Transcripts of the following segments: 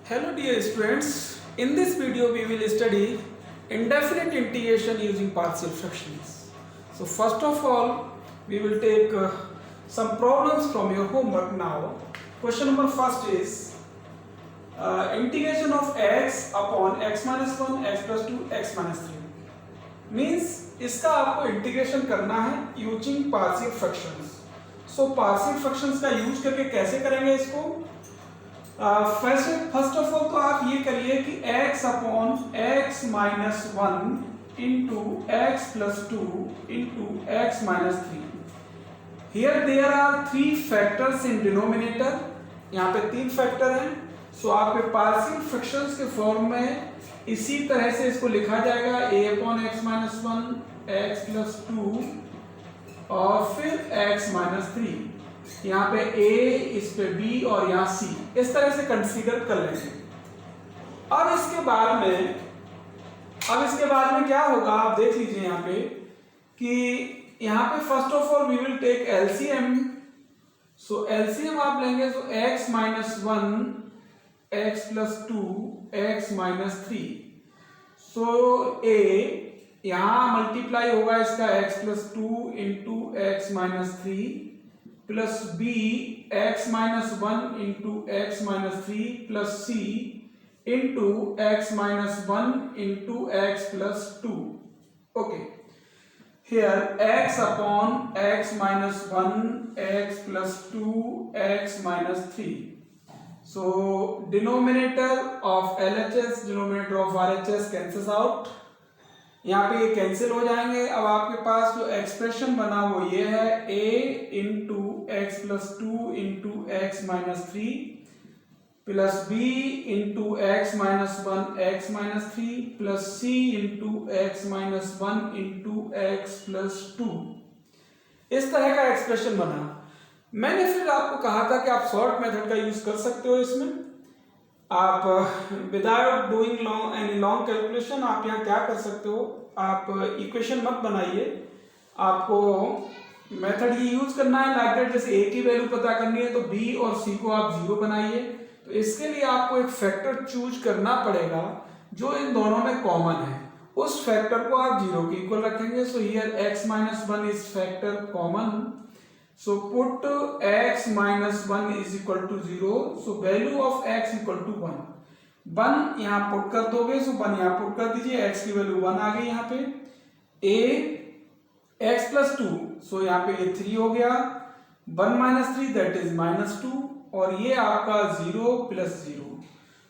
Hello dear students, in this video we will study indefinite integration using partial fractions. So first of all we will take some problems from your homework now. Question number first is integration of x upon x minus 1 x plus 2 x minus 3 means इसका आपको integration करना है using partial fractions. So partial fractions का use करके कैसे करेंगे इसको? First of all तो आप ये करिए कि x upon x minus 1 into x plus 2 into x minus 3. Here there are 3 factors in denominator. यहाँ पे 3 फैक्टर हैं. सो आपके पार्शियल फ्रैक्शंस के फॉर्म में इसी तरह से इसको लिखा जाएगा a upon x minus 1 x plus 2 और फिर x माइनस 3. यहाँ पे a, इस पे b और यहाँ c. इस तरह से कंसीडर कर लेंगे. अब इसके बाद में क्या होगा आप देख लीजिए यहाँ पे कि यहाँ पे first of all we will take LCM. So LCM आप लेंगे तो x minus 1 x plus 2 x minus 3. So a यहाँ मल्टीप्लाई होगा इसका x plus 2 into x minus 3 plus b x minus 1 into x minus 3 plus c into x minus 1 into x plus 2. Okay, here x upon x minus 1 x plus 2 x minus 3. So denominator of LHS denominator of RHS cancels out. यहाँ पे ये cancel हो जाएंगे. अब आपके पास जो expression बना वो ये है a into x plus 2 into x minus 3 plus b into x minus 1 x minus 3 plus c into x minus 1 into x plus 2. इस तरह का एक्सप्रेशन बना. मैंने फिर आपको कहा था कि आप शॉर्ट मेथड का यूज कर सकते हो. इसमें आप without doing any long calculation आप यहाँ क्या कर सकते हो, आप इक्वेशन मत बनाइए. आपको मेथड ये यूज करना है लाइक दैट. जैसे a की वैल्यू पता करनी है तो b और c को आप 0 बनाइए. तो इसके लिए आपको एक फैक्टर चूज करना पड़ेगा जो इन दोनों में कॉमन है. उस फैक्टर को आप 0 के इक्वल रखेंगे. So here x minus 1 is factor common. So put x minus 1 is equal to 0. So value of x equal to 1. 1 यहाँ पुट कर दोगे. So 1 यहाँ पुट कर दीजिए. x की वैल्यू 1 आ गई यहाँ पे. a x plus 2. So यहाँ पे ये 3 हो गया. 1 minus 3 that is minus 2. और ये आपका 0 plus 0.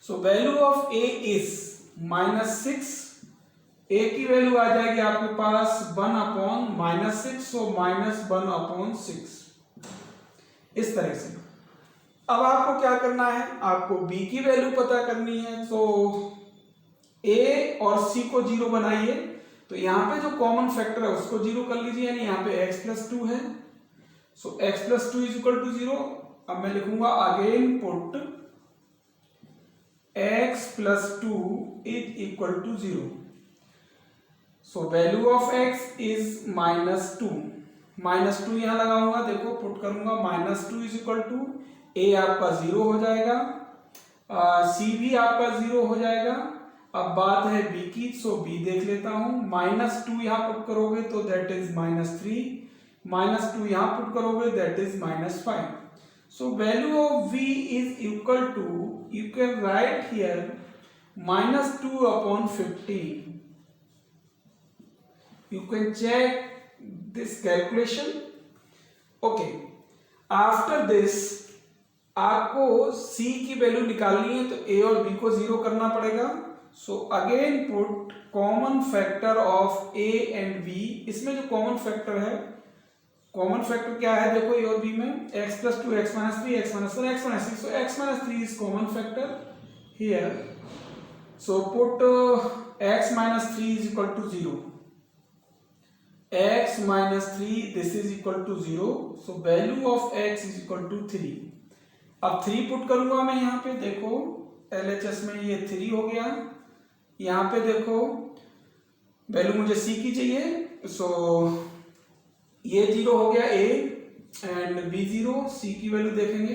So value of a is minus 6. a की वैल्यू आ जाएगी आपके पास 1 upon minus 6. So minus 1 upon 6. इस तरह से. अब आपको क्या करना है, आपको b की वैल्यू पता करनी है. तो a और c को 0 बनाइए. तो यहाँ पे जो कॉमन फैक्टर है उसको 0 कर लीजिए. यानी यहाँ पे x प्लस 2 है. So x plus 2 is equal to 0. अब मैं लिखूंगा again put x plus 2 is equal to 0. So value of x is minus 2. Minus 2 यहां लगाऊंगा. देखो पुट करूंगा minus 2 is equal to a आपका 0 हो जाएगा. c भी आपका 0 हो जाएगा. अब बात है b की. सो b देख लेता हूं. माइनस 2 यहां पुट करोगे तो दैट इज माइनस 3. माइनस 2 यहां पुट करोगे that is minus 5. So value of v is equal to, you can write here minus 2 upon 15. You can check this calculation. Okay. After this, आपको c की value निकालनी है तो a और b को 0 करना पड़ेगा. So again put common factor of a and b. इसमें जो कॉमन फैक्टर है, कॉमन फैक्टर क्या है देखो a और b में x plus 2 x minus 3 x minus 1 x minus 6. So x minus 3 is common factor here. So put x minus 3 is equal to 0. x minus 3 this is equal to 0. So value of x is equal to 3. अब 3 put करूंगा मैं यहाँ पे. देखो LHS में ये 3 हो गया. यहाँ पे देखो वैल्यू मुझे c की चाहिए. सो ये 0 हो गया a एंड b 0. c की वैल्यू देखेंगे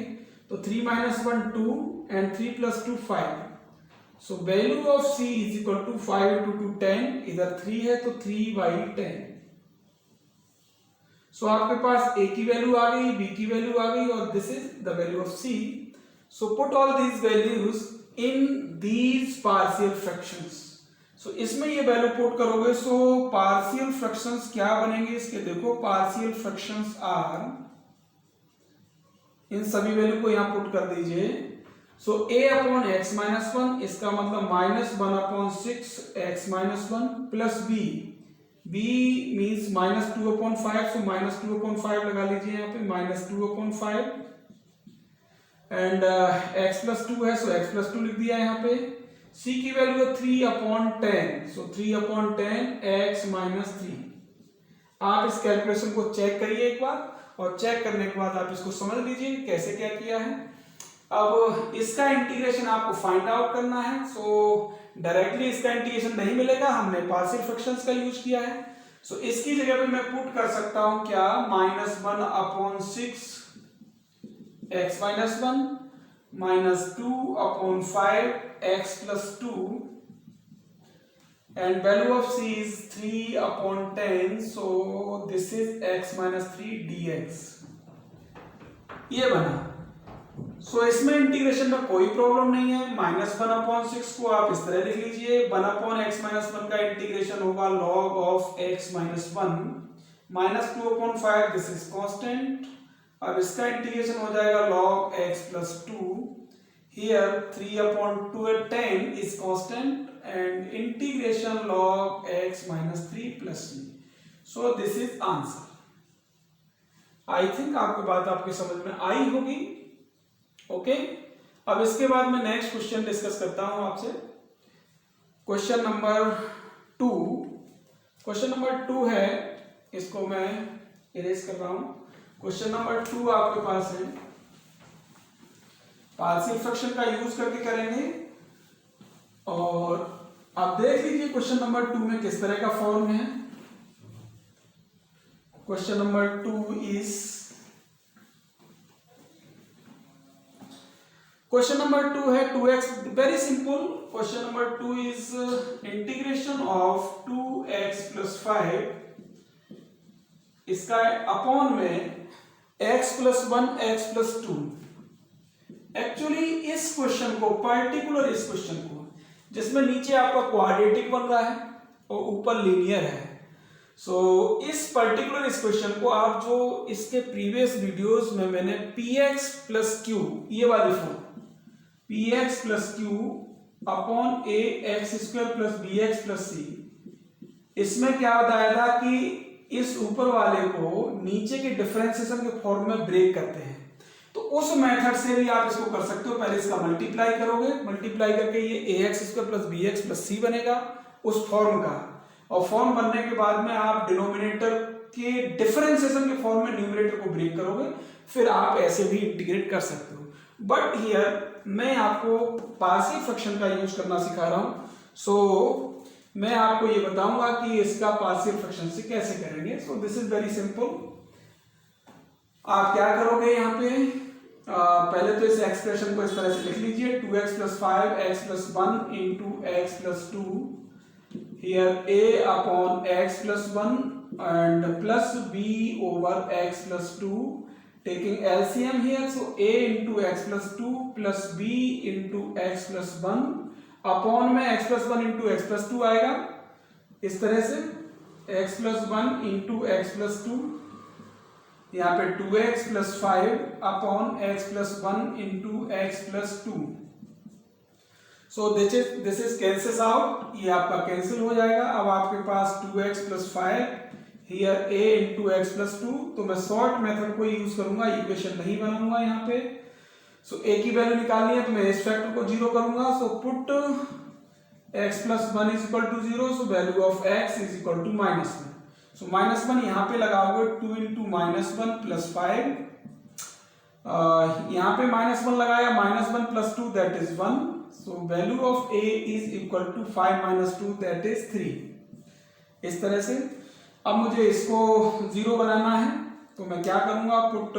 तो 3 minus 1 2 and 3 plus 2 5. So value of c is equal to 5 to 10, इधर 3 है तो 3/10। सो आपके पास a की वैल्यू आ गई, b की वैल्यू आ गई और this is the value of c। So put all these values in these partial fractions. So इसमें ये वैल्यू पुट करोगे, सो पार्शियल फ्रैक्शंस क्या बनेंगे इसके, देखो पार्शियल फ्रैक्शंस आर, इन सभी वैल्यू को यहां पुट कर दीजिए। सो a अपॉन x माइनस 1, इसका मतलब -1/6 x minus 1 plus b means -2/5, सो -2/5 लगा लीजिए यहाँ पे, -2/5 एंड x प्लस 2 है, सो x प्लस 2 लिख दिया यहाँ पे। c की वैल्यू है 3/10, सो 3/10 x माइनस 3। आप इस कैलकुलेशन को चेक करिए एक बार, और चेक करने के बाद आप इसको समझ लीजिए कैसे क्या किया है। अब इसका इंटीग्रेशन आपको फाइंड आउट करना है। सो डायरेक्टली इसका इंटीग्रेशन नहीं मिलेगा, हमने पार्शियल फ्रैक्शंस का यूज किया है। सो इसकी जगह पे मैं पुट कर सकता हूं क्या, -1/6 x minus 1 -2/5 x plus 2 and value of c is 3/10, so this is x minus 3 dx। ये बना। सो इसमें इंटीग्रेशन में कोई प्रॉब्लम नहीं है। -1/6 को आप इस तरह लिख लीजिए, 1/x माइनस 1 का इंटीग्रेशन होगा log of x minus 1 -2/5, this is constant. अब इसका इंटीग्रेशन हो जाएगा log x plus 2, here 3/10 is constant and integration log x minus 3 plus c। so this is answer। I think आपको बात आपकी समझ में आई होगी। ओके, अब इसके बाद मैं नेक्स्ट क्वेश्चन डिस्कस करता हूं आपसे। क्वेश्चन नंबर 2, क्वेश्चन नंबर 2 है, इसको मैं इरेज कर रहा हूं। क्वेश्चन नंबर 2 आपके पास है, पार्शियल फ्रैक्शन का यूज करके करेंगे। और आप देख लीजिए क्वेश्चन नंबर 2 में किस तरह का फॉर्म है। Question number 2 is, question number 2 है 2x, very simple. Question number 2 is integration of 2x plus 5, इसका अपॉन में x plus 1 x plus 2। Actually इस क्वेश्चन को, पर्टिकुलर इस क्वेश्चन को, जिसमें नीचे आपका क्वाड्रेटिक बन रहा है और ऊपर लीनियर है, सो इस पर्टिकुलर इस क्वेश्चन को आप जो इसके प्रीवियस वीडियोस में मैंने px प्लस q, ये वाली form px plus q upon a x square plus bx plus c, इसमें क्या बताया था कि इस ऊपर वाले को नीचे के डिफरेंशिएशन के फॉर्म में ब्रेक करते हैं। तो उस मेथड से भी आप इसको कर सकते हो। पहले इसका मल्टीप्लाई करोगे, मल्टीप्लाई करके ये ax square plus bx plus c बनेगा उस फॉर्म का, और फॉर्म बनने के बाद में आप डिनोमिनेटर के डिफरेंशिएशन के फॉर्म में न्यूमरेटर को ब्रेक करोगे, फिर आप ऐसे भी इंटीग्रेट कर सकते हो। बट हियर मैं आपको पार्शियल फ्रैक्शन का यूज करना सिखा रहा हूं। सो मैं आपको ये बताऊंगा कि इसका पार्शियल फ्रैक्शन से कैसे करेंगे। So this is very simple. आप क्या करोगे यहाँ पे, पहले तो इस एक्सप्रेशन को इस तरह से लिख लीजिए, 2x plus 5 x plus 1 into x plus 2, here a upon x plus 1 and plus b over x plus 2, taking LCM here, so a into x plus 2 plus b into x plus 1 upon में x plus 1 into x plus 2 आएगा इस तरह से, x plus 1 into x plus 2, यहाँ पे 2x plus 5 upon x plus 1 into x plus 2। So this is cancels out, ये आपका cancel हो जाएगा। अब आपके पास 2x plus 5 here a into x plus 2, तो मैं शॉर्ट मेथड को यूज करूंगा, इक्वेशन नहीं बनाऊंगा यहाँ पे। सो a की वैल्यू निकालनी है तो मैं इस फैक्टर को 0 करूंगा। So put x plus 1 is equal to 0, so value of x is equal to -1। So -1 यहाँ पे लगाओगे, 2 इंटू -1 प्लस 5, यहाँ पे -1 लगाया, -1 plus 2 that is 1, so value of a is equal to 5 minus 2 that is 3। इस तरह से अब मुझे इसको 0 बनाना है, तो मैं क्या करूंगा, put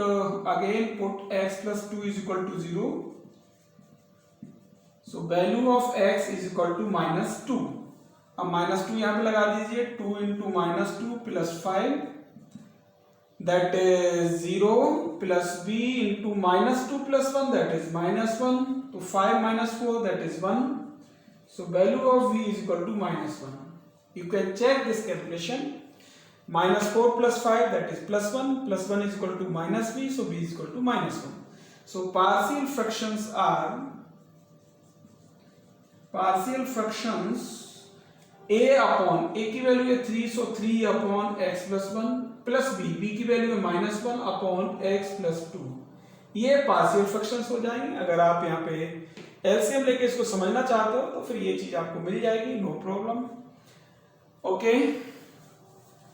x plus 2 is equal to 0, so value of x is equal to -2। अब -2 यहाँ पे लगा दीजिए, 2 इंटू -2 प्लस 5 दैट इज 0 प्लस b into -2 plus 1 that is -1, तो 5 - 4 that is 1। So value of v is equal to -1। You can check this calculation. -4 plus 5 that is +1, +1 is equal to -b, so b is equal to -1. So partial fractions a upon a की वैल्यू है 3, so 3 upon x plus 1 plus b की वैल्यू है -1 upon x plus 2। ये partial fractions हो जाएंगे। अगर आप यहाँ पे एलसीएम लेके इसको समझना चाहते हो तो फिर ये चीज आपको मिल जाएगी, नो प्रॉब्लम। ओके,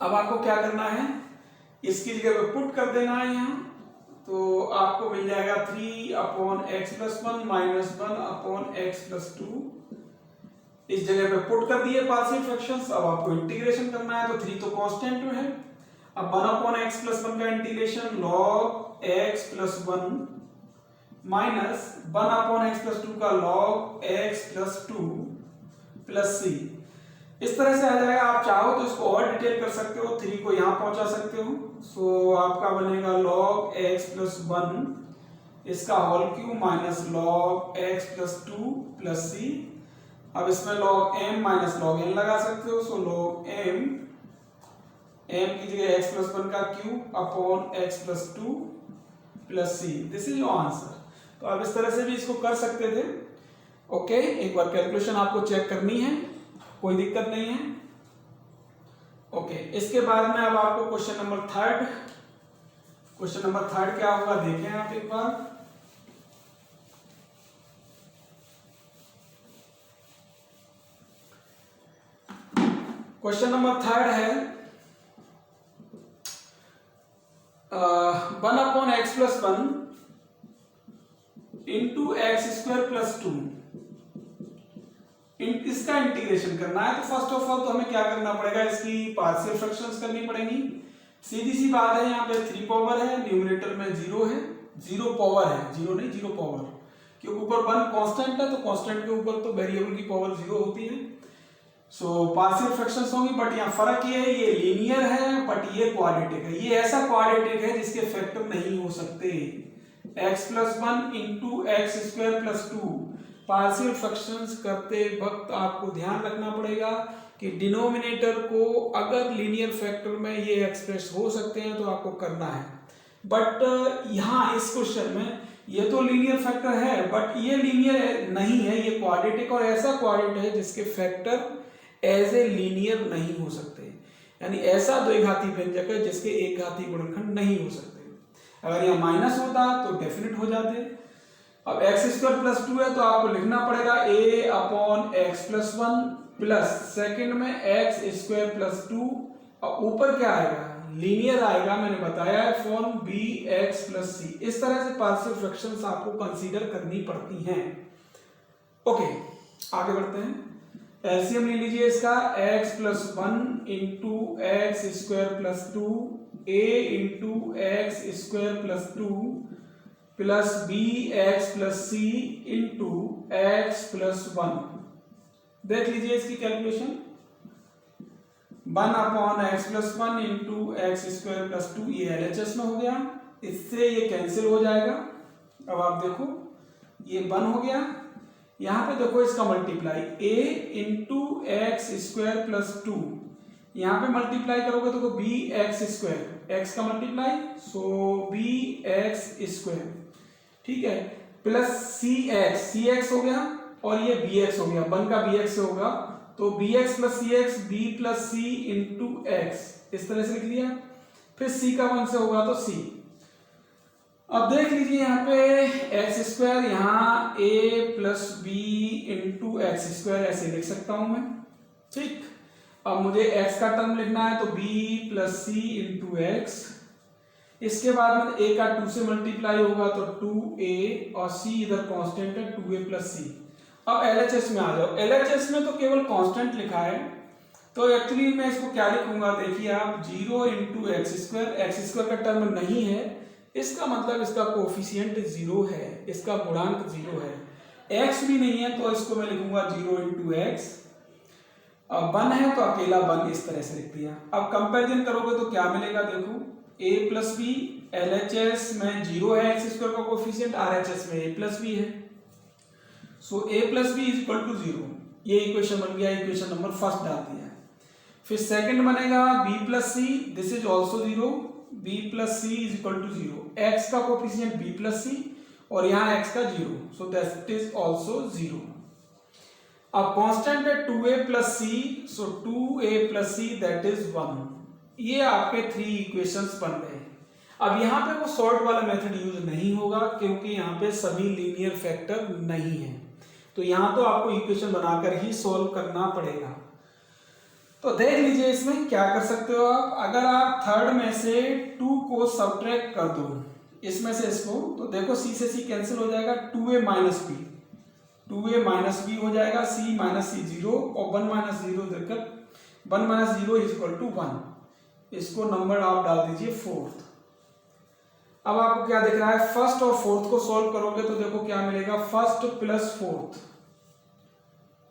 अब आपको क्या करना है, इसकी जगह पे पुट कर देना है यहाँ, तो आपको मिल जाएगा 3 upon x plus 1 minus 1 upon x plus 2। इस जगह पे पुट कर दिए पार्शियल फ्रैक्शंस। अब आपको इंटीग्रेशन करना है, तो 3 तो कांस्टेंट में है। अब 1 upon x plus 1 का integration log x plus 1 minus 1 upon x plus 2 का log x plus 2 plus c। इस तरह से आ जाएगा। आप चाहो तो इसको और डिटेल कर सकते हो, 3 को यहाँ पहुंचा सकते हो। सो आपका बनेगा log x plus 1 इसका whole cube minus log x plus 2 plus c। अब इसमें log m minus log n लगा सकते हो। सो log m की जगह x plus 1 का cube upon x plus 2 plus c। This is your answer. तो आप इस तरह से भी इसको कर सकते थे। ओके, एक बार कैलकुलेशन आपको चेक करनी है, कोई दिक्कत नहीं है। ओके, इसके बाद में अब आपको क्वेश्चन नंबर थर्ड क्या होगा देखें आप एक बार। क्वेश्चन नंबर थर्ड है 1 upon x plus 1 into x square plus 2, इसका इंटीग्रेशन करना है। तो फर्स्ट ऑफ ऑल तो हमें क्या करना पड़ेगा, इसकी पार्शियल फ्रैक्शंस करनी पड़ेंगी। सीधी सी बात है, यहाँ पे 3 पावर है, न्यूमरेटर में 0 है, 0 पावर है, 0 नहीं 0 पावर, क्योंकि ऊपर 1 कांस्टेंट है, तो कांस्टेंट के ऊपर तो वेरिएबल की पावर 0 होती है। सो पार्शियल फ्रैक्शंस होंगी, बट यहाँ फर्क ये है, ये लीनियर है बट ये क्वाड्रेटिक है। ये ऐसा क्वाड्रेटिक है जिसके फैक्टर नहीं हो सकते। x plus 1 into x square plus 2। Partial fractions करते वक्त आपको ध्यान रखना पड़ेगा कि डिनोमिनेटर को अगर लीनियर फैक्टर में ये एक्सप्रेस हो सकते हैं तो आपको करना है। बट यहाँ इस क्वेश्चन में ये तो लीनियर फैक्टर है बट ये लीनियर नहीं है, ये क्वाड्रेटिक और ऐसा क्वाड्रेटिक है जिसके फैक्टर एज ए लीनियर नहीं हो सकते। यानी ऐसा द्विघाती व्यंजक है जिसके एक घाती गुणनखंड नहीं हो सकते। अगर यह माइनस होता तो डेफिनेट हो जाते। अब एक्स स्क्वायर प्लस 2 है तो आपको लिखना पड़ेगा a upon x plus 1 plus second में एक्स स्क्वायर प्लस 2 और ऊपर क्या आएगा, लीनियर आएगा, मैंने बताया है फॉर्म बी एक्स प्लस सी। इस तरह से पार्शियल फ्रैक्शंस आपको कंसीडर करनी पड़ती हैं। ओके, आगे बढ़ते हैं। एलसीएम ले लीजिए इसका, x plus 1 into x square plus 2 a into x square plus 2 plus b x plus c into x plus 1। देख लीजिए इसकी calculation, 1 upon x plus 1 into x square plus 2, ये एलएचएस में हो गया, इससे ये कैंसिल हो जाएगा। अब आप देखो ये 1 हो गया, यहां पे देखो इसका multiply a into x square plus 2, यहां पे मल्टीप्लाई करोगे तो बी एक्स स्क्वायर, एक्स का मल्टीप्लाई, सो बी एक्स स्क्वायर, ठीक है, प्लस सी एक्स हो गया और ये बी एक्स हो गया, 1 का बी एक्स से होगा तो बी एक्स प्लस सी x, B plus c into x, इस तरह से लिख लिया। फिर c का 1 से होगा तो c। अब देख लीजिए यहाँ पे एक्स स्क्वायर, यहाँ a plus b into x square ऐसे लिख सकता हूं मैं, ठीक। अब मुझे x का टर्म लिखना है तो b plus c into x, इसके बाद में a का 2 से मल्टीप्लाई होगा तो 2a और c इधर कांस्टेंट है 2a प्लस सी। अब LHS में आ जाओ, LHS में तो केवल कांस्टेंट लिखा है, तो एक्चुअली मैं इसको क्या लिखूंगा, देखिए आप 0 इंटू एक्स स्क्वायर का टर्म नहीं है, इसका मतलब इसका कोफिशिएंट 0 है, इसका गुणांक 0 है। x भी नहीं है तो इसको मैं लिखूंगा 0 इंटू एक्स। अब 1 है तो अकेला 1 इस तरह से लिख दिया। अब कंपैरिजन करोगे तो क्या मिलेगा, देखो a प्लस बी, LHS में 0 है एक्स स्क्वायर का कोफिशिएंट, RHS में a प्लस बी है, so a plus b is equal to 0। ये इक्वेशन बन गया, इक्वेशन नंबर फर्स्ट डाल दिया। फिर सेकंड बनेगा b plus c, this is also 0, b plus c is equal to 0, x का कोफिशिएंट b प्लस सी और यहाँ x का 0, सो दैट इज ऑल्सो 0। अब कांस्टेंट है 2a plus c, so 2a plus c that is 1। ये आपके 3 equations बन गए। अब यहाँ पे वो सॉर्ट वाला मेथड यूज नहीं होगा क्योंकि यहाँ पे सभी लीनियर फैक्टर नहीं है, तो यहाँ तो आपको इक्वेशन बनाकर ही सॉल्व करना पड़ेगा। तो देख लीजिए इसमें क्या कर सकते हो आप। अगर आप थर्ड में से 2 को सब्ट्रैक्ट कर दो इसमें से इसको, तो देखो c से c कैंसिल हो जाएगा, 2a minus B, 2a minus B हो जाएगा, c माइनस सी 0 और 1 माइनस 0 देखकर 1 माइनस 0 इज इक्वल टू 1। इसको नंबर आप डाल दीजिए फोर्थ। अब आपको क्या दिख रहा है, फर्स्ट और फोर्थ को सॉल्व करोगे तो देखो क्या मिलेगा, फर्स्ट प्लस फोर्थ,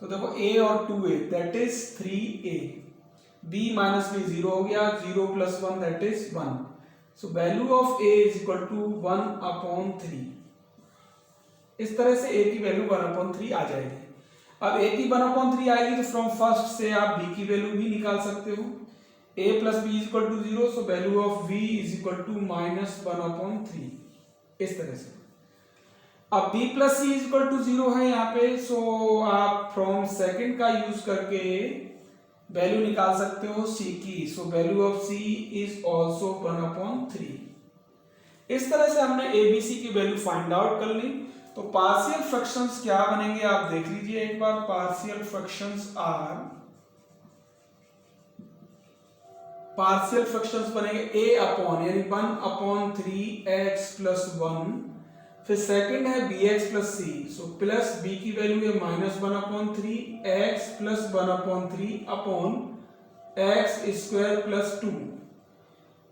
तो देखो a और 2a that is 3a, b minus b 0 हो गया, 0 plus 1 that is 1, so value of a is equal to 1/3। इस तरह से a की वैल्यू 1/3 आ जाएगी। अब a की 1/3 आएगी तो फ्रॉम फर्स्ट से आप b की वैल्यू भी निकाल सकते हो, a plus b is equal to 0, so value of v is equal to -1/3, इस तरह से। अब b plus c is equal to 0 है यहाँ पे, सो आप फ्रॉम सेकंड का यूज करके वैल्यू निकाल सकते हो c की, so value of c is also 1/3। इस तरह से हमने abc की वैल्यू फाइंड आउट कर ली। तो पार्शियल फ्रैक्शंस क्या बनेंगे आप देख लीजिए एक बार। पार्शियल फ्रैक्शंस बनेंगे a अपॉन यानी 1/3 x प्लस 1, फिर सेकंड है bx plus c, so plus b की वैल्यू है -1/3 x plus 1/3 upon x square plus 2।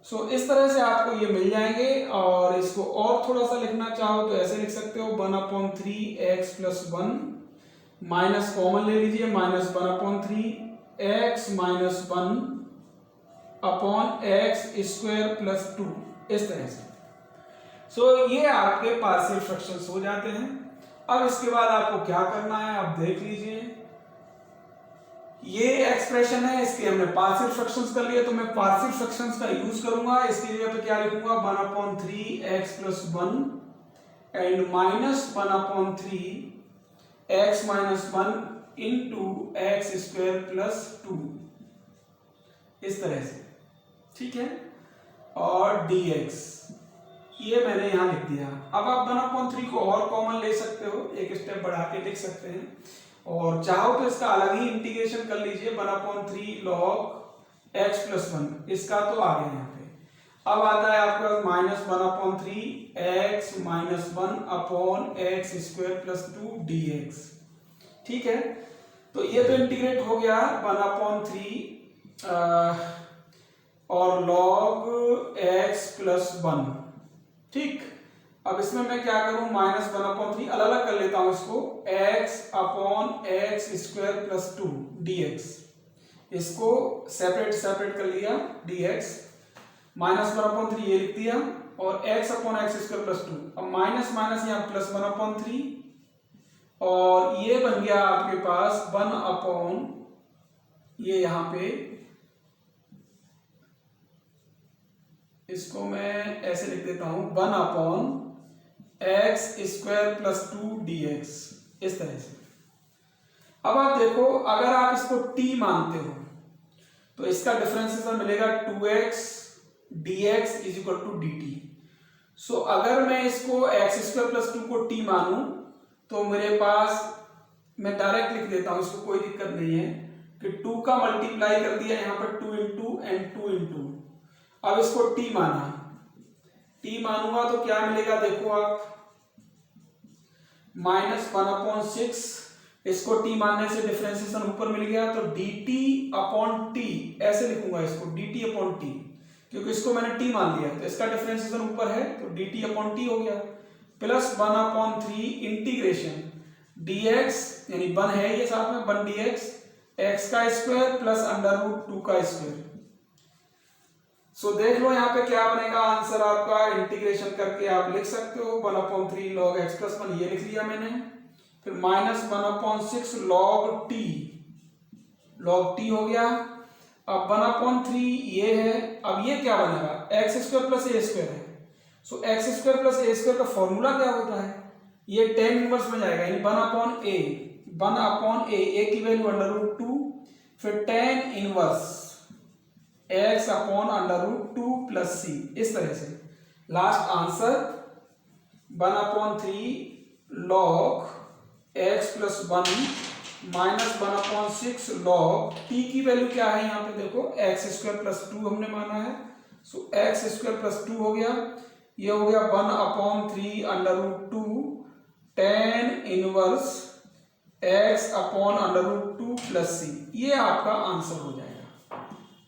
सो इस तरह से आपको ये मिल जाएंगे। और इसको और थोड़ा सा लिखना चाहो तो ऐसे लिख सकते हो 1/3 x प्लस 1, माइनस कॉमन ले लीजिए, -1/3 x minus 1 upon x square plus 2, इस तरह से। सो ये आपके पार्शियल फ्रैक्शंस हो जाते हैं। अब इसके बाद आपको क्या करना है आप देख लीजिए। ये एक्सप्रेशन है, इसके हमने पार्शियल फ्रैक्शंस कर लिए, तो मैं पार्शियल फ्रैक्शंस का यूज करूंगा। इसकी जगह पे क्या लिखूंगा, 1/3 x plus 1 and -1/3 x minus 1 into x square plus 2, इस तरह से, ठीक है। और dx ये मैंने यहां लिख दिया। अब आप 1/3 को और कॉमन ले सकते हो, एक स्टेप बढ़ा के लिख सकते हैं, और चाहो तो इसका अलग ही इंटीग्रेशन कर लीजिए 1/3 log x प्लस 1, इसका तो आ गया यहाँ पे। अब आता है आपका -1/3 x minus 1 upon x square plus 2 dx, ठीक है। तो ये तो इंटीग्रेट हो गया 1/3 और log x प्लस 1, ठीक। अब इसमें मैं क्या करूं, -1/3 अलग अलग कर लेता हूं इसको, x upon x square plus 2 dx, इसको सेपरेट कर लिया dx, -1/3 ये लिख दिया और x upon x square plus 2। अब माइनस माइनस यहाँ प्लस 1/3 और ये बन गया आपके पास 1 अपॉन, ये यहां पे इसको मैं ऐसे लिख देता हूं 1 upon x square plus 2 dx, इस तरह से। अब आप देखो अगर आप इसको t मानते हो तो इसका डिफरेंशिएशन मिलेगा 2x dx is equal to dt। So अगर मैं इसको x स्क्वायर प्लस 2 को t मानूं तो मेरे पास, मैं डायरेक्ट लिख देता हूं, इसको कोई दिक्कत नहीं है कि 2 का मल्टीप्लाई कर दिया यहां पर 2 इंटू एंड 2 इंटू। अब इसको t माना, t मानूंगा तो क्या मिलेगा देखो आप, -1/6, इसको t मानने से डिफरेंशिएशन ऊपर मिल गया तो dt अपॉन t, ऐसे लिखूंगा इसको dt अपॉन t, क्योंकि इसको मैंने t मान लिया तो इसका डिफरेंशिएशन ऊपर है तो dt अपॉन t हो गया, प्लस 1/3 इंटीग्रेशन dx यानी 1 है ये साथ में 1 dx x का स्क्वायर प्लस अंडर रूट 2 का स्क्वायर। सो देख लो यहाँ पे क्या बनेगा आंसर आपका, इंटीग्रेशन करके आप लिख सकते हो 1/3 log x प्लस 1 ये लिख लिया मैंने, फिर -1/6 log t हो गया। अब 1/3 ये है, अब ये क्या बनेगा एक्स स्क्वायर प्लस ए स्क्वायर है। सो एक्स स्क्वायर प्लस ए स्क्वायर का फॉर्मूला क्या होता है, ये tan इनवर्स में जाएगा यानी 1/a ए की वैल्यू √2 फिर tan inverse x upon √2 plus c, इस तरह से last answer 1/3 log x plus 1 -1/6 log t की वैल्यू क्या है यहाँ पे देखो एक्स स्क्वायर प्लस 2 हमने माना है। सो एक्स स्क्वायर प्लस 2 हो गया, ये हो गया 1/3 √2 tan inverse x upon √2 plus c, ये आपका आंसर हो जाएगा।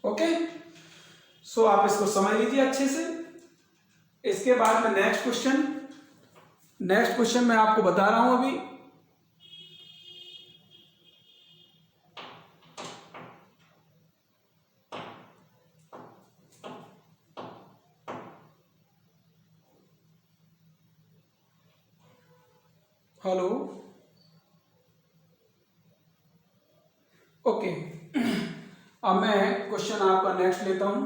ओके, सो आप इसको समझ लीजिए अच्छे से। इसके बाद में नेक्स्ट क्वेश्चन मैं आपको बता रहा हूं अभी। हेलो, ओके, अब मैं क्वेश्चन आपका नेक्स्ट लेता हूं।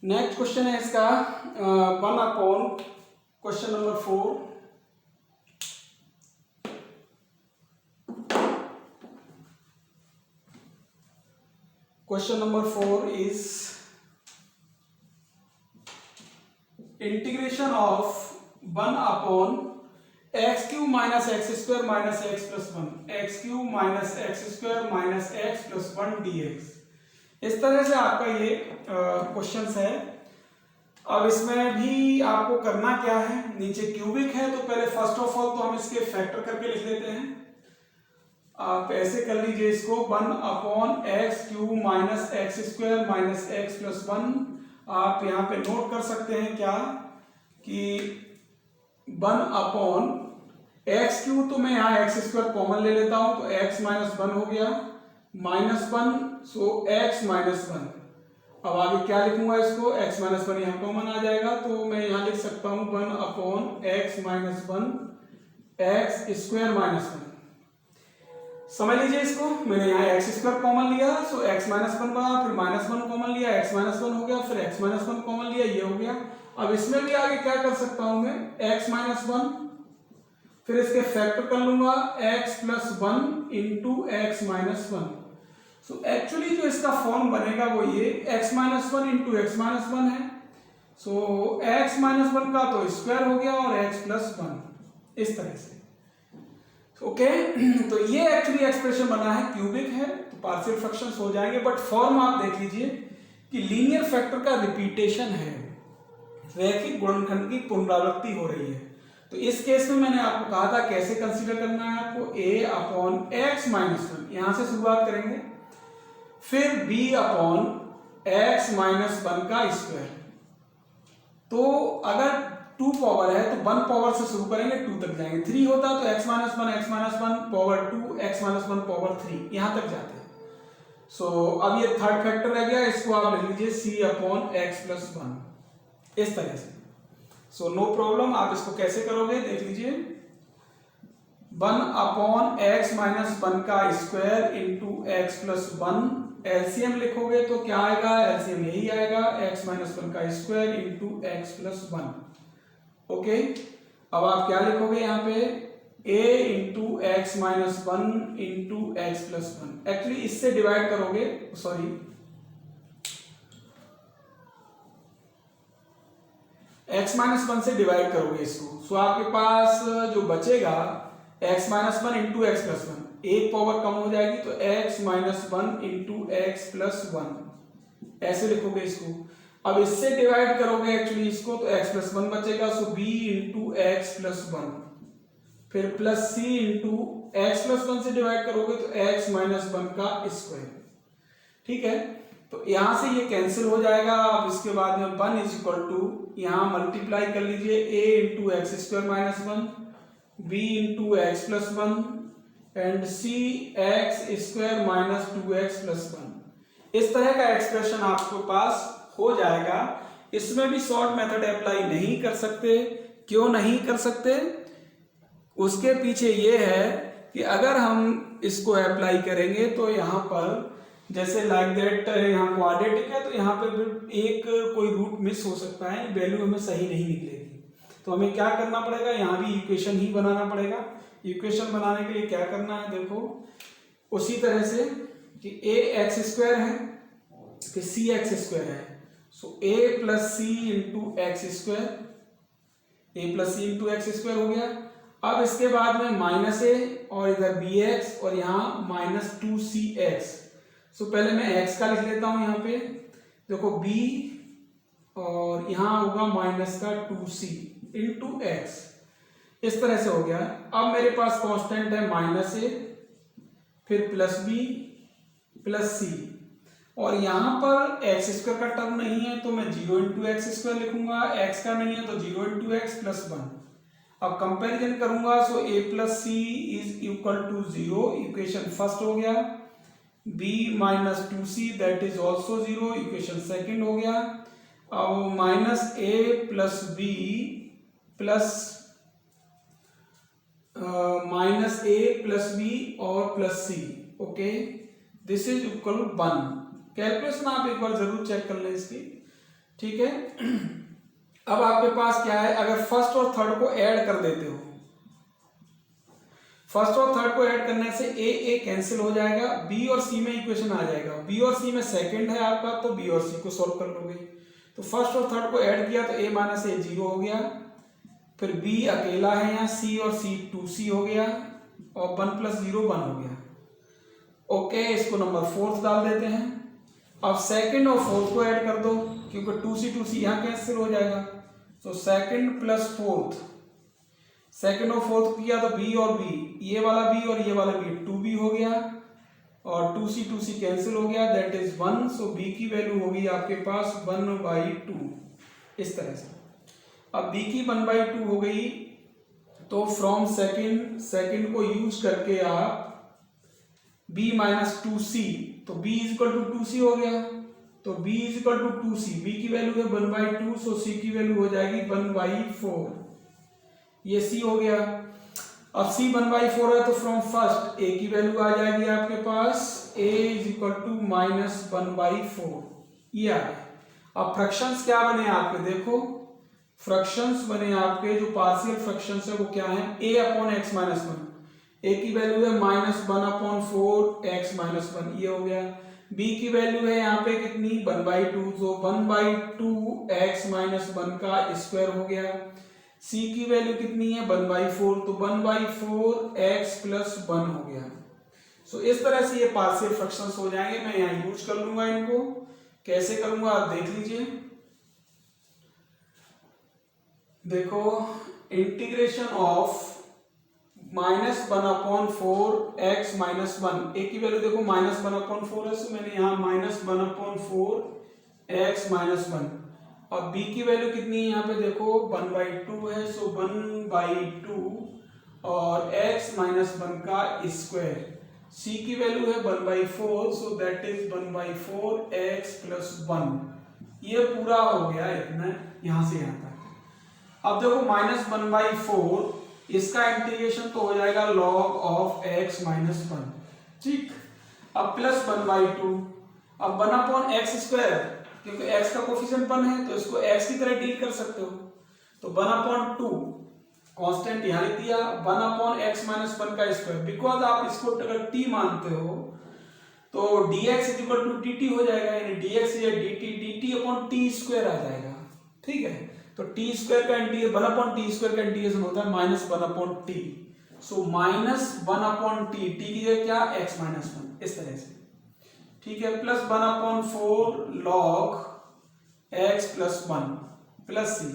नेक्स्ट क्वेश्चन है इसका 1 question number 4। Question number 4 is integration of 1/x³ minus x² minus x plus 1 x³ minus x² minus x plus 1 dx। इस तरह से आपका ये क्वेश्चन है। अब इसमें भी आपको करना क्या है, नीचे क्यूबिक है तो पहले फर्स्ट ऑफ ऑल तो हम इसके फैक्टर करके लिख लेते हैं। आप ऐसे कर लीजिए इसको 1/x³ minus x² minus x plus 1। आप यहाँ पे नोट कर सकते हैं क्या कि 1/x³ तो मैं यहाँ x² कॉमन ले लेता हूं तो x माइनस 1 हो गया -1, सो x माइनस 1। अब आगे क्या लिखूंगा इसको, x माइनस 1 यहाँ कॉमन आ जाएगा तो मैं यहाँ लिख सकता हूँ 1/x माइनस 1 x² माइनस 1। समझ लीजिए इसको, मैंने यहाँ x² कॉमन लिया सो x माइनस 1 बना, फिर -1 कॉमन लिया x माइनस 1 हो गया, फिर x माइनस 1 कॉमन लिया ये हो गया। अब इसमें भी आगे क्या कर सकता हूं मैं x माइनस 1, फिर इसके फैक्टर कर लूंगा x plus 1 into x minus 1। So actually जो इसका फॉर्म बनेगा वो ये x minus 1 into x minus 1 है। सो x माइनस 1 का तो स्क्वायर हो गया और x प्लस 1 इस तरह से। ओके, तो ये एक्चुअली एक्सप्रेशन बना है, क्यूबिक है तो पार्शियल फ्रैक्शंस हो जाएंगे, बट फॉर्म आप देख लीजिए कि लीनियर फैक्टर का रिपीटेशन है, रैखिक गुणनखंड की पुनरावृत्ति हो रही है। तो इस केस में मैंने आपको कहा था कैसे कंसीडर करना है आपको, a/x माइनस 1 यहां से शुरुआत करेंगे, फिर b/x माइनस 1 का स्क्वायर। तो अगर 2 पावर है तो 1 पावर से शुरू करेंगे 2 तक जाएंगे, 3 होता तो x minus 1 power 2 x minus 1 power 3 यहां तक जाते हैं। सो अब ये थर्ड फैक्टर रह गया, इसको आप लिख लीजिए c/x प्लस 1 इस तरह से। सो नो प्रॉब्लम, आप इसको कैसे करोगे देख लीजिए, 1/x माइनस 1 का square into x plus 1, LCM लिखोगे तो क्या आएगा, एलसीएम यही आएगा x माइनस 1 का square into x plus 1। Okay, अब आप क्या लिखोगे यहाँ पे a into x minus 1 into x plus 1। Actually इससे डिवाइड करोगे, सॉरी x माइनस 1 से डिवाइड करोगे इसको, सो आपके पास जो बचेगा x minus 1 into x plus 1, एक पावर कम हो जाएगी तो x minus 1 into x plus 1 ऐसे लिखोगे इसको। अब इससे डिवाइड करोगे एक्चुअली इसको तो x प्लस वन बचेगा, so b into x plus one, फिर plus c into x plus one से डिवाइड करोगे तो x माइनस वन का स्क्वायर। ठीक है, तो यहां से ये कैंसिल हो जाएगा। अब इसके बाद में वन इज इक्वल टू यहां मल्टीप्लाई कर लीजिए a into x square minus one, b into x plus one and c x square minus two x plus one. इस तरह का एक्सप्रेशन आपके पास हो जाएगा। इसमें भी शॉर्ट मेथड अप्लाई नहीं कर सकते। क्यों नहीं कर सकते? उसके पीछे ये है कि अगर हम इसको अप्लाई करेंगे तो यहाँ पर जैसे लाइक दैट यहाँ क्वाड्रेटिक है तो यहाँ पे एक कोई रूट मिस हो सकता है, वैल्यू हमें सही नहीं निकलेगी। तो हमें क्या करना पड़ेगा, यहाँ भी इक्वेशन ही बनाना पड़ेगा। इक्वेशन बनाने के लिए क्या करना है, देखो उसी तरह से कि a एक्स स्क्वायर है कि c एक्स स्क्वायर है, so a plus c into x square, a plus c into x square हो गया। अब इसके बाद में माइनस a और इधर bx और यहाँ माइनस टू सी एक्स। सो पहले मैं x का लिख लेता हूं यहाँ पे, देखो b और यहाँ होगा माइनस का टू सी इंटू एक्स, इस तरह से हो गया। अब मेरे पास कांस्टेंट है माइनस a फिर प्लस b प्लस c, और यहाँ पर एक्स स्क्वायर का टर्म नहीं है तो मैं जीरो इंटू एक्स स्क्वायर लिखूंगा, x का नहीं है तो zero into x plus one. अब कंपैरिजन करूंगा, so a plus c is equal to zero, equation first हो गया। b minus two c that is also zero, equation second हो गया। अब minus a plus b plus minus a plus b और plus c, okay this is equal one. Calculation आप एक बार जरूर check कर लें इसकी। ठीक है, अब आपके पास क्या है, अगर फर्स्ट और थर्ड को ऐड कर देते हो, फर्स्ट और थर्ड को ऐड करने से a कैंसिल हो जाएगा, b और c में इक्वेशन आ जाएगा। b और c में सेकंड है आपका तो b और c को सॉल्व कर लोगे। तो फर्स्ट और थर्ड को ऐड किया तो a माइनस a जीरो हो गया, फिर b अकेला है यहाँ, c और c टू सी हो गया और वन प्लस जीरो वन हो गया। ओके, इसको नंबर फोर्थ डाल देते हैं। अब सेकंड और फोर्थ को ऐड कर दो क्योंकि टू सी यहाँ कैंसिल हो जाएगा, तो सेकंड प्लस फोर्थ, सेकंड और फोर्थ किया तो b और b, ये वाला b और ये वाला b टू b हो गया और टू सी कैंसिल हो गया that is one. So b की वैल्यू होगी आपके पास वन बाई टू, इस तरह से। अब b की वन बाई टू हो गई तो फ्रॉम सेकंड को यूज करके आप b माइनस टू सी, तो b is equal to two C हो गया, तो b is equal to two C, b की वैल्यू है one by two, so c की वैल्यू हो जाएगी वन बाई फोर, ये c हो गया। अब c वन बाई फोर है तो फ्रॉम फर्स्ट a की वैल्यू आ जाएगी आपके पास a is equal to minus one by four, ये आ गया। अब फ्रैक्शंस क्या बने आपके, देखो फ्रैक्शंस बने आपके, जो पार्शियल फ्रैक्शंस है वो क्या है, a upon x minus one, a की वैल्यू है minus one upon four X minus one, ये हो गया। b की वैल्यू है यहाँ पे कितनी, वन बाई टू, तो one by to x minus one का स्क्वायर हो गया। c की वैल्यू कितनी है, वन बाई फोर, तो one by four x plus one हो गया। सो इस तरह से ये पार्शियल फ्रैक्शंस हो जाएंगे। मैं यहाँ यूज कर लूंगा इनको, कैसे करूंगा आप देख लीजिए। देखो integration of minus one upon four X minus one, A की वैल्यू देखो माइनस वन अपॉन फोर है, सो मैंने यहाँ minus one upon four X minus one. अब b की वैल्यू कितनी है यहाँ पे देखो वन बाई टू है, सो वन बाई टू और x माइनस वन का स्क्वायर। c की वैल्यू है one by four, so that is one by four x plus one. ये पूरा हो गया इतना यहाँ से यहाँ तक। अब देखो माइनस वन बाई फोर, इसका इंटीग्रेशन तो हो जाएगा log of x minus one, ठीक। अब प्लस वन बाई टू, अब वन अपॉन एक्स स्क्वायर, क्योंकि x का कोफिशिएंट वन है तो इसको x की तरह डील कर सकते हो, तो वन अपॉन टू कॉन्स्टेंट यहाँ लिख दिया, one upon x minus one का स्क्वायर, बिकॉज आप इसको अगर t मानते हो तो dx is equal to dt हो जाएगा, यानी dx या dt अपॉन t स्क्वायर आ जाएगा, ठीक है। तो t स्क्वायर का integration, one upon t square का इंटीग्रेशन होता है minus one upon t, so minus one upon t, t की जगह क्या x माइनस वन, इस तरह से, ठीक है। Plus one upon four log X plus one plus C.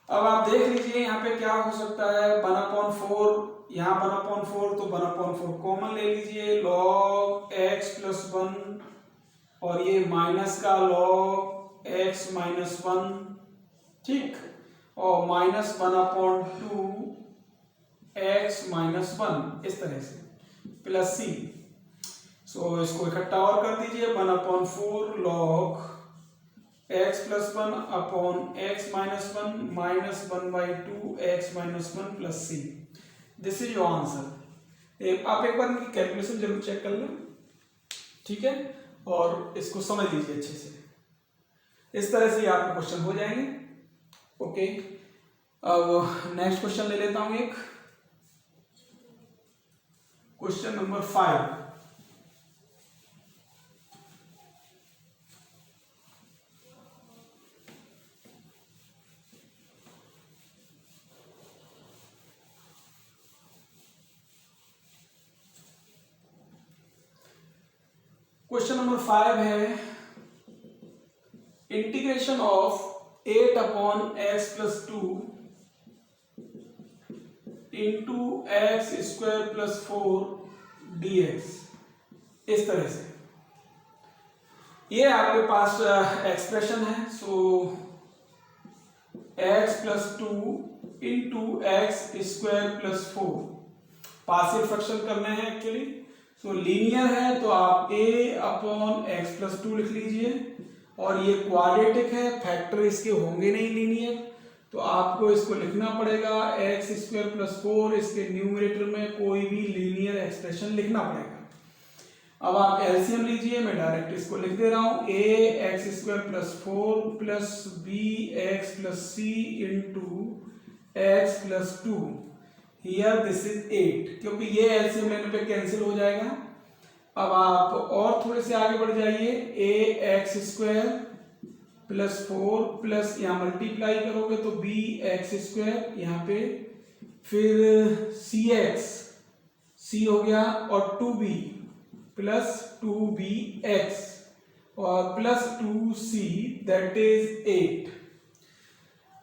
अब आप देख लीजिए यहाँ पे क्या हो सकता है, 1/4, यहाँ 1/4 तो 1/4 कॉमन ले लीजिए, log x प्लस वन और ये माइनस का log x माइनस वन, ठीक, और माइनस 1/2 x माइनस वन, इस तरह से प्लस सी। सो इसको इकट्ठा और कर दीजिए, 1/4 log x plus one upon x minus one minus 1/2 x minus one plus c. This is your answer. आप एक बार इनकी कैलकुलेशन जरूर चेक कर लें, ठीक है, और इसको समझ लीजिए अच्छे से। इस तरह से आपके क्वेश्चन हो जाएंगे। ओके, अब नेक्स्ट क्वेश्चन ले लेता हूं एक, क्वेश्चन नंबर 5। क्वेश्चन नंबर 5 है, integration of 8/x+2 into x² + 4 dx। इस तरह से ये आपके पास एक्सप्रेशन है। सो x+2 into x² + 4 partial fraction करने हैं एक्चुअली। सो लीनियर है तो आप a/x+2 लिख लीजिए, और ये क्वाड्रेटिक है, फैक्टर इसके होंगे नहीं लीनियर, तो आपको इसको लिखना पड़ेगा x² + 4, इसके न्यूमरेटर में कोई भी लीनियर एक्सप्रेशन लिखना पड़ेगा। अब आप एलसीएम लीजिए, मैं डायरेक्ट इसको लिख दे रहा हूं, ax² + 4 plus bx + c into x + 2, here this is 8, क्योंकि ये एलसीएम लेने पे कैंसिल हो जाएगा। अब आप और थोड़े से आगे बढ़ जाइए, ax² + 4 प्लस यहाँ मल्टीप्लाई करोगे तो bx² यहाँ पे, फिर c हो गया, और 2b प्लस 2bx और प्लस 2c दैट इज 8।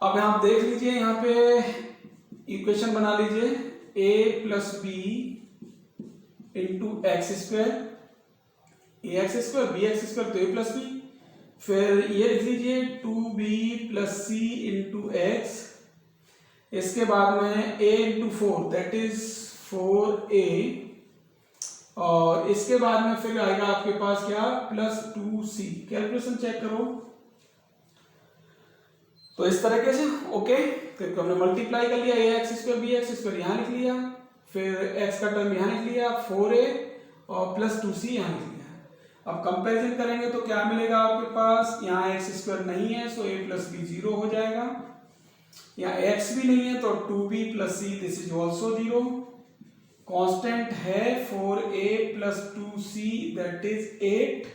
अब आप देख लीजिए यहाँ पे इक्वेशन बना लीजिए, a plus b into x², ax² bx² तो a प्लस b, फिर ये लिख लीजिए 2b plus c into x, इसके बाद में a into 4 that is 4a, और इसके बाद में फिर आएगा आपके पास क्या, प्लस 2c। कैलकुलेशन चेक करो तो इस तरीके से। ओके, क्योंकि हमने मल्टीप्लाई कर लिया, ax² bx² यहाँ लिख लिया, फिर x का टर्म यहाँ लिख लिया 4a और प्लस 2c यहाँ लिख लिया। अब कंपैरिजन करेंगे तो क्या मिलेगा आपके पास, यहाँ x² नहीं है सो a प्लस b 0 हो जाएगा, यहाँ x भी नहीं है तो 2b plus c this is also 0, constant है 4a plus 2c that is 8,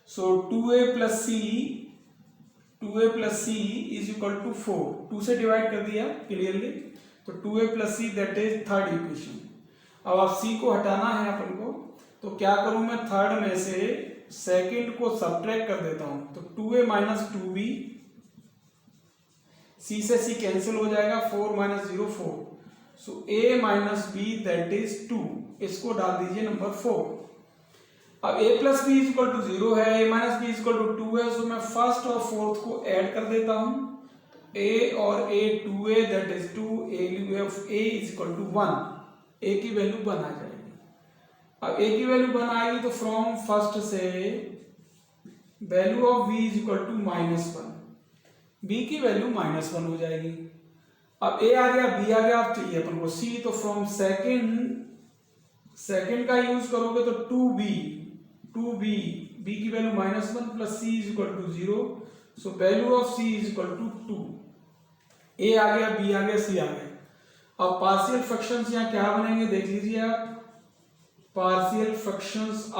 सो 2a plus c is equal to 4, 2 से डिवाइड कर दिया क्लियरली, तो 2a plus c that is third equation. अब आप c को हटाना है अपन को, तो क्या करूं मैं, थर्ड में से सेकंड को सब्ट्रैक्ट कर देता हूं, तो 2a माइनस 2b, c से c कैंसिल हो जाएगा, 4 माइनस 0 4, सो a minus b that is 2, इसको डाल दीजिए नंबर 4। अब a plus b equal to 0 है, a minus b equal to 2 है, सो मैं फर्स्ट और फोर्थ को ऐड कर देता हूं, a और a 2a that is 2, a is equal to 1, a की वैल्यू 1 आ जाएगी। अब a की वैल्यू 1 आएगी तो फ्रॉम फर्स्ट से value of v is equal to -1, b की वैल्यू -1 हो जाएगी। अब a आ गया, b आ गया, अब चाहिए अपन को c, तो फ्रॉम सेकंड का यूज करोगे तो 2b b की value -1 plus c is equal to 0, so value of c is equal to 2, a आ गया, b आ गया, c आ गया। अब पार्शियल फ्रैक्शंस यहाँ क्या बनेंगे देख लीजिए आप, पार्शियल फ्रैक्शंस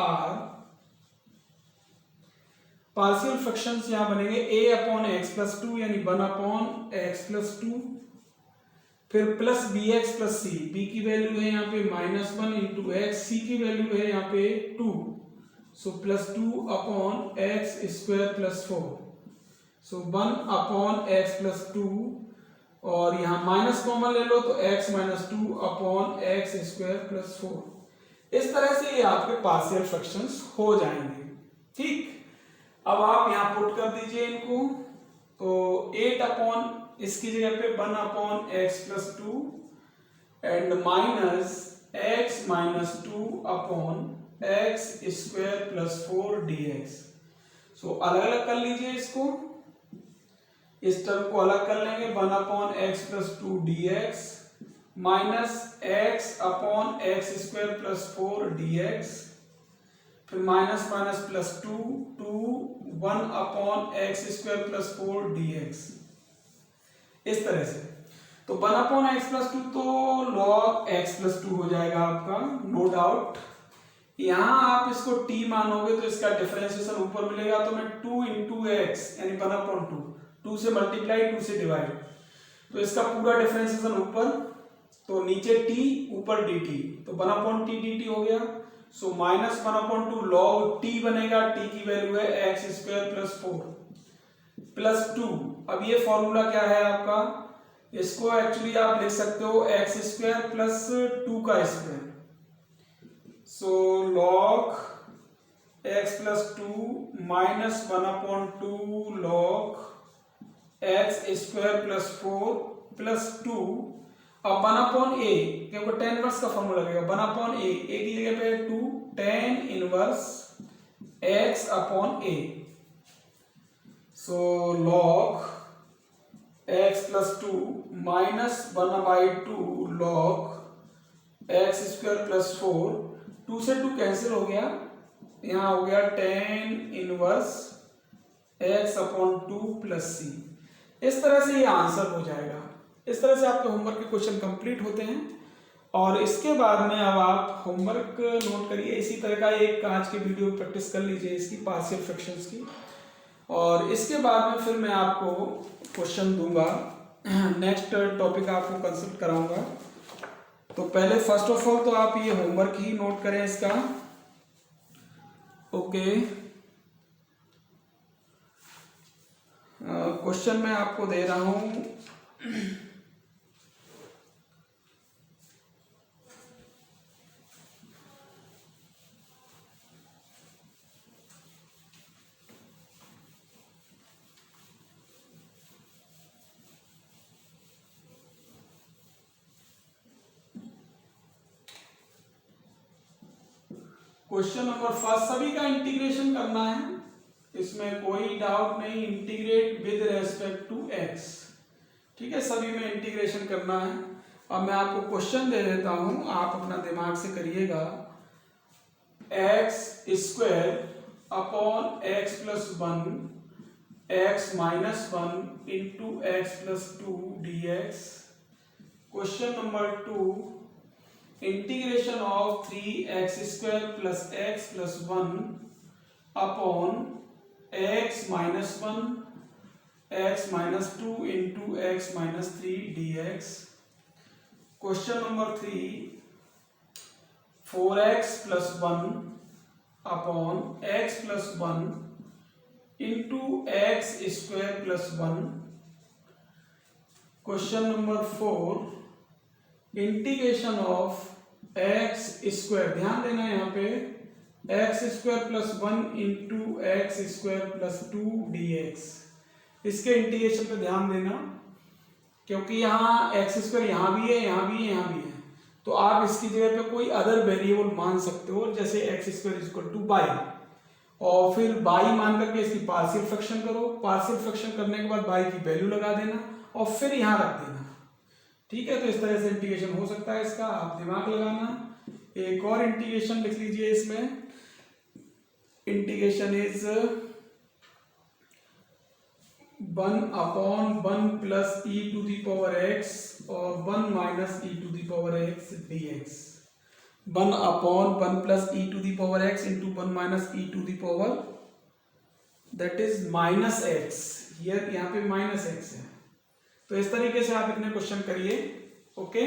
यहाँ बनेंगे a/x+2 यानी 1/x+2, फिर plus bx plus c, b की वैल्यू है यहाँ पे -1 इंटू x, c की वैल्यू है यहाँ पे 2, सो प्लस 2/x² + 4, सो 1/x+2 और यहाँ माइनस कॉमन ले लो तो x-2/x² + 4। इस तरह से ये आपके पार्शियल फ्रैक्शंस हो जाएंगे। ठीक, अब आप यहाँ पुट कर दीजिए इनको, तो 8 इसकी जगह पे 1/x+2 एंड -2/x² + 4 dx। सो अलग अलग कर लीजिए इसको, इस टर्म को अलग कर लेंगे, 1/x+2 dx -x/x² + 4 dx, फिर माइनस माइनस +2 1/x² + 4 dx। इस तरह से तो 1/x+2 तो log x+2 हो जाएगा आपका, नो डाउट। यहां आप इसको t मानोगे तो इसका डिफरेंशिएशन ऊपर मिलेगा, तो मैं 2 × x यानी 1/2, 2 से मल्टीप्लाई 2 से डिवाइड, तो इसका पूरा डिफरेंशिएशन ऊपर, तो नीचे t ऊपर dt, तो 1/t dt हो गया। सो -1/2 log t बनेगा, t की वैल्यू है x² + 4 + 2। अब ये फॉर्मूला क्या है आपका, इसको एक्चुअली आप लिख सकते हो x² + 2 सो log x + 2 -1/2 log x² + 4 + 2। अब 1/a, क्योंकि tan इनवर्स का फॉर्मूला लगेगा, 1/a, a की जगह पे 2 tan इनवर्स x/a। सो log x + 2 -1/2 log x² + 4, 2 से 2 कैंसिल हो गया, यहाँ हो गया tan इनवर्स x/2 + c। इस तरह से ये आंसर हो जाएगा। इस तरह से आपके होमवर्क के क्वेश्चन कंप्लीट होते हैं, और इसके बाद में अब आप होमवर्क नोट करिए, इसी तरह का एक आज के वीडियो प्रैक्टिस कर लीजिए इसकी पार्शियल फ्रैक्शंस की, और इसके बाद में फिर मैं आपको क्वेश्चन दूंगा, नेक्स्ट टॉपिक आपको कंसल्ट कराऊंगा। तो पहले फर्स्ट ऑफ ऑल तो आप ये होमवर्क ही नोट करें इसका, ओके। क्वेश्चन मैं आपको दे रहा हूं, क्वेश्चन नंबर फर्स्ट, सभी का इंटीग्रेशन करना है, इसमें कोई डाउट नहीं, integrate with respect to x। ठीक है, सभी में इंटीग्रेशन करना है। अब मैं आपको क्वेश्चन दे देता हूं, आप अपना दिमाग से करिएगा। x² / x + 1 x - 1 × x + 2 dx। Question number 2, integration of 3x² + x + 1 upon x - 1 x - 2 × x - 3 dx। Question number 3, 4x + 1 upon x + 1 × x² + 1। Question number 4, integration of x², ध्यान देना यहाँ पे, x² + 1 × x² + 2 dx। इसके इंटीग्रेशन पे ध्यान देना, क्योंकि यहाँ x² यहाँ भी है, यहाँ भी है, यहाँ भी है, तो आप इसकी जगह पे कोई अदर वेरिएबल मान सकते हो, जैसे x² = y, और फिर y मान करके इसकी पार्शियल फ्रैक्शन करो, पार्शियल फ्रैक्शन करने के बाद y की वैल्यू लगा देना और फिर यहाँ रख देना। ठीक है, तो इस तरह से इंटीग्रेशन हो सकता है इसका, आप दिमाग लगाना। एक और इंटीग्रेशन लिख लीजिए इसमें, इंटीग्रेशन इज 1/1 + e⁻x और 1 - e⁻x dx। 1/1 + e⁻x × 1 - e⁻, that is -x, यहाँ पे -x है। तो इस तरीके से आप इतने क्वेश्चन करिए, ओके।